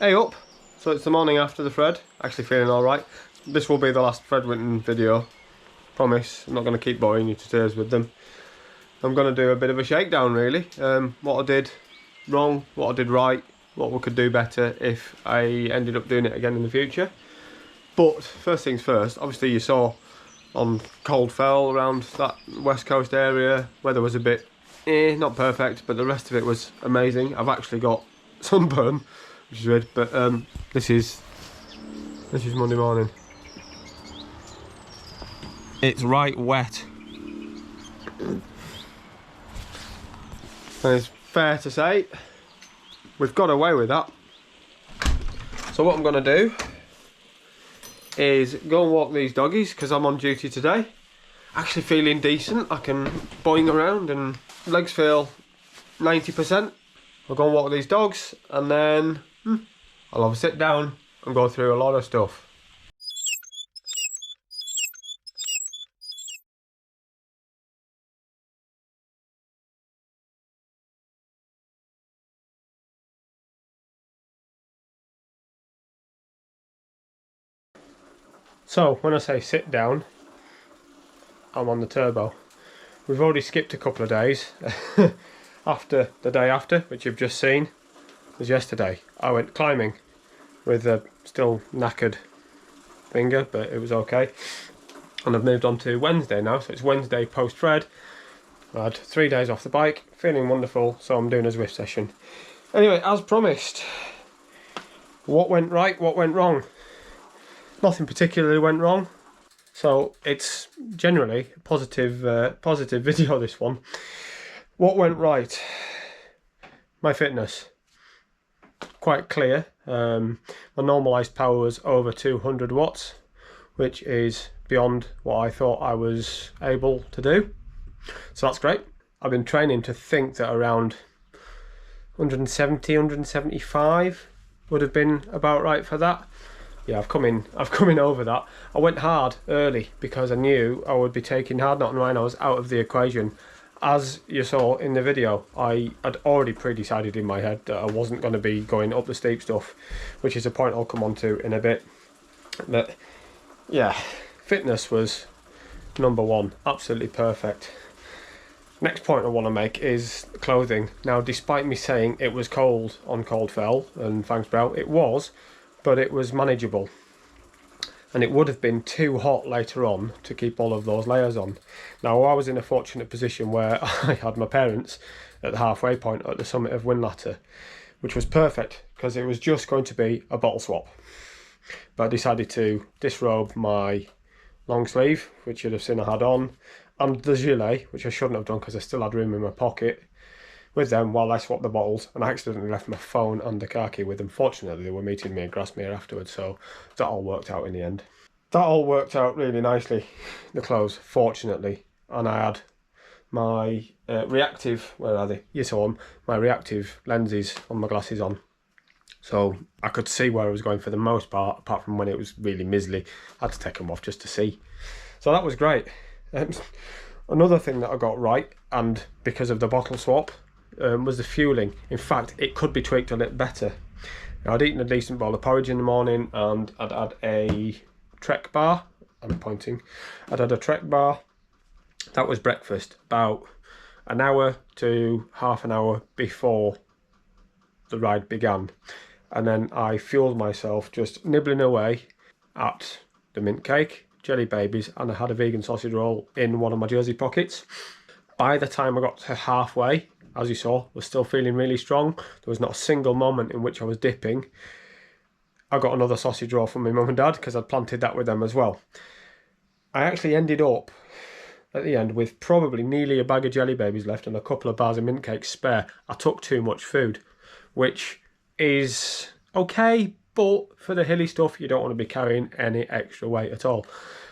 Hey up! So it's the morning after the Fred, actually feeling alright. This will be the last Fred Whitton video, promise. I'm not going to keep boring you to tears with them. I'm going to do a bit of a shakedown really, what I did wrong, what I did right, what we could do better if I ended up doing it again in the future. But first things first, obviously you saw on Cold Fell around that west coast area, weather was a bit not perfect, but the rest of it was amazing. I've actually got sunburn, which is weird, but this is Monday morning. It's right wet. And it's fair to say we've got away with that. So what I'm going to do is go and walk these doggies because I'm on duty today. Actually feeling decent. I can boing around and legs feel 90%. I'll go and walk these dogs and then I'll have a sit down and go through a lot of stuff. So when I say sit down, I'm on the turbo. We've already skipped a couple of days. After the day after, which you've just seen, was yesterday. I went climbing with a still knackered finger, but it was okay. And I've moved on to Wednesday now, so it's Wednesday post-Fred. I had 3 days off the bike, feeling wonderful, so I'm doing a Zwift session. Anyway, as promised, what went right, what went wrong? Nothing particularly went wrong, so it's generally a positive video, this one. What went right? My fitness. Quite clear. My normalised power was over 200 watts, which is beyond what I thought I was able to do. So that's great. I've been training to think that around 170, 175 would have been about right for that. Yeah, I've come in over that. I went hard early because I knew I would be taking hard knot and rhinos out of the equation. As you saw in the video, I had already pre-decided in my head that I wasn't going to be going up the steep stuff, which is a point I'll come on to in a bit. But yeah, fitness was number one, absolutely perfect. Next point I want to make is clothing. Now, despite me saying it was cold on Cold Fell and Fangsbrow, it was, but it was manageable. And it would have been too hot later on to keep all of those layers on. Now, I was in a fortunate position where I had my parents at the halfway point at the summit of Windlatter, which was perfect because it was just going to be a bottle swap. But I decided to disrobe my long sleeve, which you'd have seen I had on, and the gilet, which I shouldn't have done because I still had room in my pocket, with them while I swapped the bottles, and I accidentally left my phone and the car key with them. Fortunately, they were meeting me in Grasmere afterwards, so that all worked out in the end. That all worked out really nicely, the clothes, fortunately, and I had my reactive, where are they? You saw them, my reactive lenses on my glasses on. So I could see where I was going for the most part, apart from when it was really mizzly. I had to take them off just to see. So that was great. Another thing that I got right, and because of the bottle swap, was the fueling. In fact, it could be tweaked a little better. Now, I'd eaten a decent bowl of porridge in the morning and I'd had a Trek bar. I'm pointing. I'd had a Trek bar. That was breakfast, about an hour to half an hour before the ride began. And then I fueled myself just nibbling away at the mint cake, jelly babies, and I had a vegan sausage roll in one of my jersey pockets. By the time I got to halfway, as you saw, was still feeling really strong. There was not a single moment in which I was dipping. I got another sausage roll from my mum and dad because I'd planted that with them as well. I actually ended up at the end with probably nearly a bag of jelly babies left and a couple of bars of mint cakes spare. I took too much food, which is okay, but for the hilly stuff, you don't want to be carrying any extra weight at all.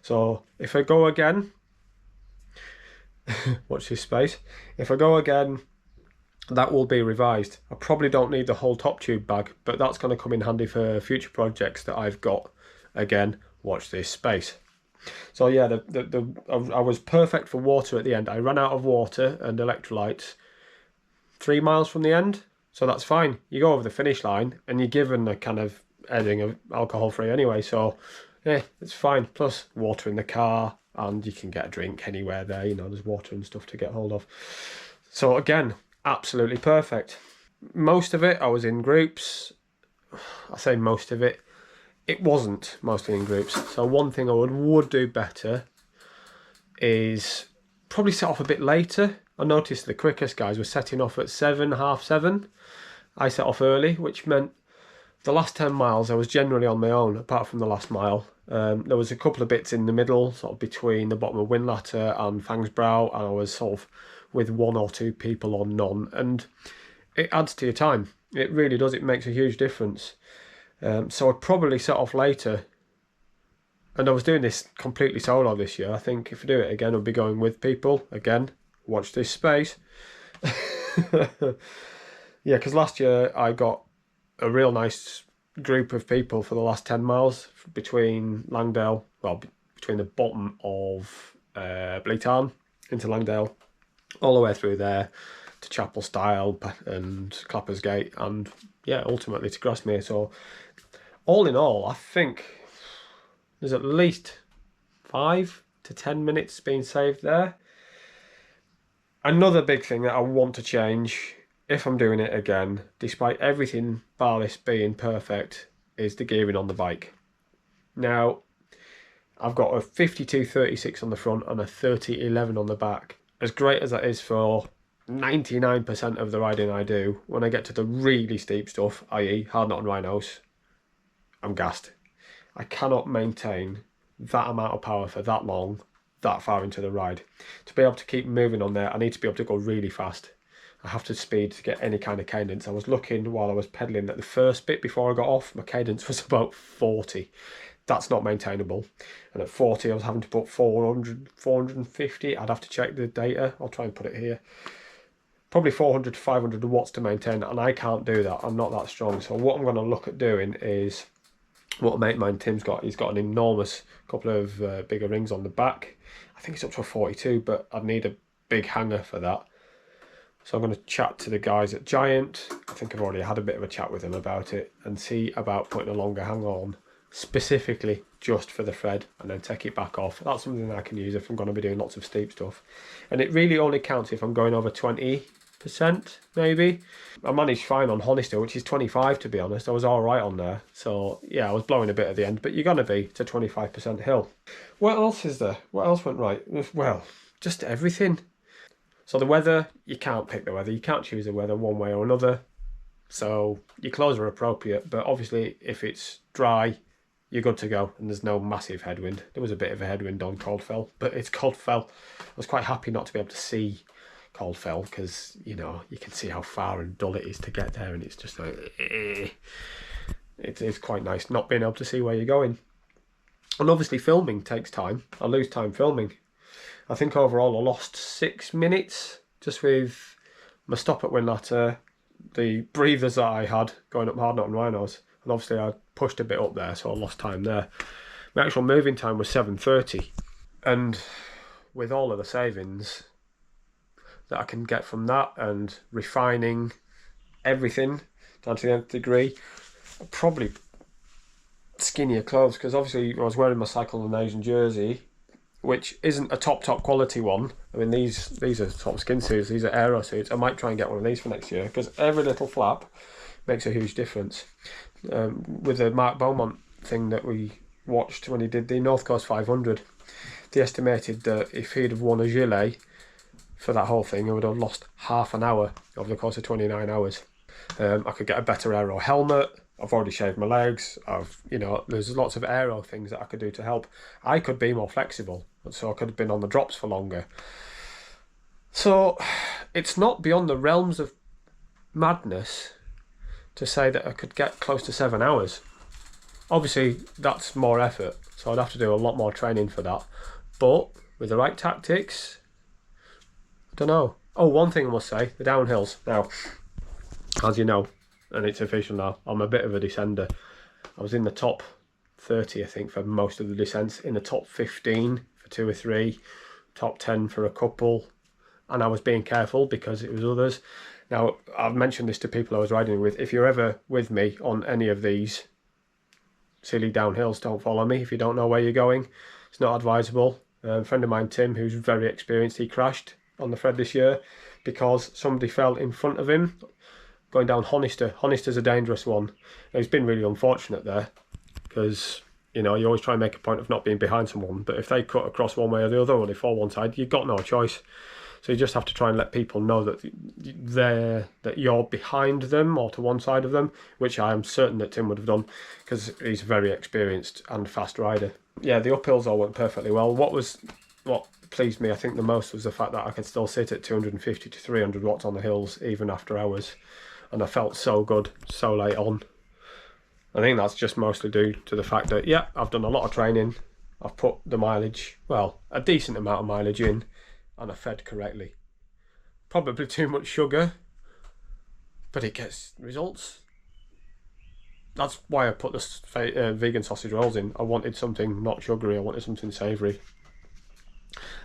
So if I go again, watch this space. If I go again, that will be revised. I probably don't need the whole top tube bag, but that's going to come in handy for future projects that I've got. Again, watch this space. So yeah, I was perfect for water at the end. I ran out of water and electrolytes 3 miles from the end, So that's fine. You go over the finish line and you're given a kind of heading of alcohol free anyway. So yeah, it's fine. Plus water in the car, and you can get a drink anywhere there. You know, there's water and stuff to get hold of. So again, absolutely perfect. Most of it I was in groups. I say most of it. It wasn't mostly in groups. So one thing I would do better is probably set off a bit later. I noticed the quickest guys were setting off at 7, half 7. I set off early, which meant the last 10 miles I was generally on my own, apart from the last mile. There was a couple of bits in the middle, sort of between the bottom of Windlatter and Fangsbrow, and I was sort of with 1 or 2 people or none, and it adds to your time. It really does. It makes a huge difference. So I'd probably set off later. And I was doing this completely solo this year. I think if I do it again, I'll be going with people. Again, watch this space. Yeah, because last year I got a real nice group of people for the last 10 miles between Langdale, well, between the bottom of Bleetarn into Langdale, all the way through there to Chapel Style and Clappers Gate, and yeah, ultimately to Grasmere. So all in all, I think there's at least 5 to 10 minutes being saved there. Another big thing that I want to change, if I'm doing it again, despite everything bar this being perfect, is the gearing on the bike. Now, I've got a 52-36 on the front and a 30-11 on the back. As great as that is for 99% of the riding I do, when I get to the really steep stuff, i.e. hard knot and rhinos, I'm gassed. I cannot maintain that amount of power for that long, that far into the ride. To be able to keep moving on there, I need to be able to go really fast. I have to speed to get any kind of cadence. I was looking while I was pedalling at the first bit before I got off, my cadence was about 40. That's not maintainable. And at 40, I was having to put 400, 450. I'd have to check the data. I'll try and put it here. Probably 400 to 500 watts to maintain, and I can't do that. I'm not that strong. So what I'm going to look at doing is what a mate of mine, Tim's got. He's got an enormous couple of bigger rings on the back. I think it's up to a 42, but I'd need a big hanger for that. So I'm going to chat to the guys at Giant. I think I've already had a bit of a chat with them about it, and see about putting a longer hanger on specifically just for the thread, and then take it back off. That's something that I can use if I'm going to be doing lots of steep stuff. And it really only counts if I'm going over 20%, maybe. I managed fine on Honeysteel, which is 25 to be honest. I was all right on there. So yeah, I was blowing a bit at the end, but you're going to be to 25% hill. What else is there? What else went right? Well, just everything. So the weather, you can't pick the weather. You can't choose the weather one way or another. So your clothes are appropriate, but obviously if it's dry, you're good to go, and there's no massive headwind. There was a bit of a headwind on Coldfell, but it's Coldfell. I was quite happy not to be able to see Coldfell, because, you know, you can see how far and dull it is to get there, and it's just like, it is quite nice not being able to see where you're going. And obviously filming takes time. I lose time filming. I think overall I lost 6 minutes just with my stop at Windlatter, the breathers that I had going up Hard Knot and Rhinos, and obviously I pushed a bit up there, so I lost time there. My actual moving time was 7:30, and with all of the savings that I can get from that and refining everything down to the nth degree, probably skinnier clothes, because obviously I was wearing my Cycle of the Nation jersey, which isn't a top quality one. I mean, these are top skin suits, these are aero suits. I might try and get one of these for next year, because every little flap makes a huge difference. With the Mark Beaumont thing that we watched when he did the North Coast 500, they estimated that if he'd have won a gilet for that whole thing, I would have lost half an hour over the course of 29 hours. I could get a better aero helmet. I've already shaved my legs. There's lots of aero things that I could do to help. I could be more flexible, so I could have been on the drops for longer. So it's not beyond the realms of madness to say that I could get close to 7 hours. Obviously, that's more effort, so I'd have to do a lot more training for that. But with the right tactics, I don't know. Oh, one thing I must say, the downhills. Now, as you know, and it's official now, I'm a bit of a descender. I was in the top 30, I think, for most of the descents, in the top 15 for 2 or 3, top 10 for a couple, and I was being careful because it was others. Now, I've mentioned this to people I was riding with. If you're ever with me on any of these silly downhills, don't follow me. If you don't know where you're going, it's not advisable. A friend of mine, Tim, who's very experienced, he crashed on the Fred this year because somebody fell in front of him going down Honister. Honister's a dangerous one. It's been really unfortunate there because, you know, you always try and make a point of not being behind someone, but if they cut across one way or the other or they fall one side, you've got no choice. So you just have to try and let people know that you're behind them or to one side of them, which I am certain that Tim would have done because he's a very experienced and fast rider. Yeah, the uphills all went perfectly well. What pleased me, I think, the most was the fact that I could still sit at 250 to 300 watts on the hills even after hours, and I felt so good so late on. I think that's just mostly due to the fact that, yeah, I've done a lot of training, I've put the mileage, well, a decent amount of mileage in, and I fed correctly. Probably too much sugar, but it gets results. That's why I put the vegan sausage rolls in. I wanted something not sugary, I wanted something savoury.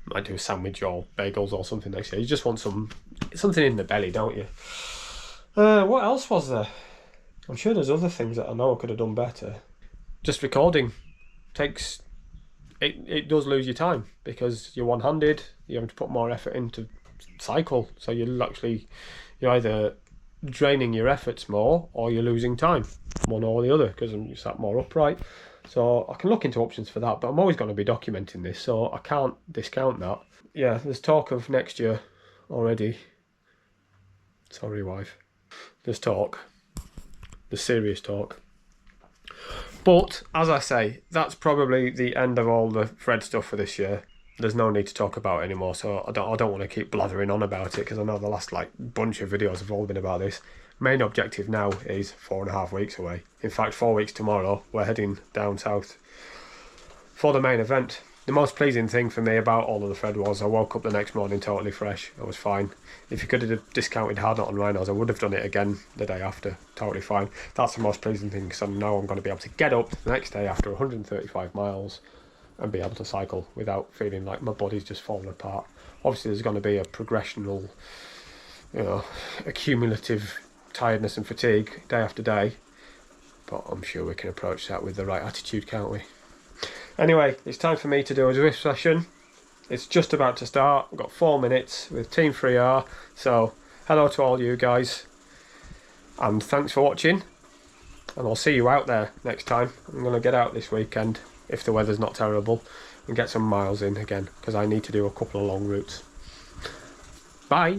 Might do a sandwich or bagels or something next year. You just want something in the belly, don't you? What else was there? I'm sure there's other things that I know I could have done better. Just recording takes... It does lose your time because you're one-handed, you have to put more effort into cycle, so you're either draining your efforts more or you're losing time, one or the other, because you sat more upright. So I can look into options for that, but I'm always going to be documenting this, so I can't discount that. Yeah, there's talk of next year already. Sorry, wife. There's talk. There's serious talk. But, as I say, that's probably the end of all the Fred stuff for this year. There's no need to talk about it anymore, so I don't want to keep blathering on about it, because I know the last bunch of videos have all been about this. Main objective now is 4.5 weeks away. In fact, 4 weeks tomorrow, we're heading down south for the main event. The most pleasing thing for me about all of the Fred was I woke up the next morning totally fresh. I was fine. If you could have discounted hard on rhinos, I would have done it again the day after. Totally fine. That's the most pleasing thing, because I know I'm going to be able to get up the next day after 135 miles and be able to cycle without feeling like my body's just falling apart. Obviously, there's going to be a progressional, accumulative tiredness and fatigue day after day, but I'm sure we can approach that with the right attitude, can't we? Anyway, it's time for me to do a Zwift session. It's just about to start. I've got 4 minutes with Team 3R. So, hello to all you guys. And thanks for watching. And I'll see you out there next time. I'm going to get out this weekend, if the weather's not terrible, and get some miles in again, because I need to do a couple of long routes. Bye!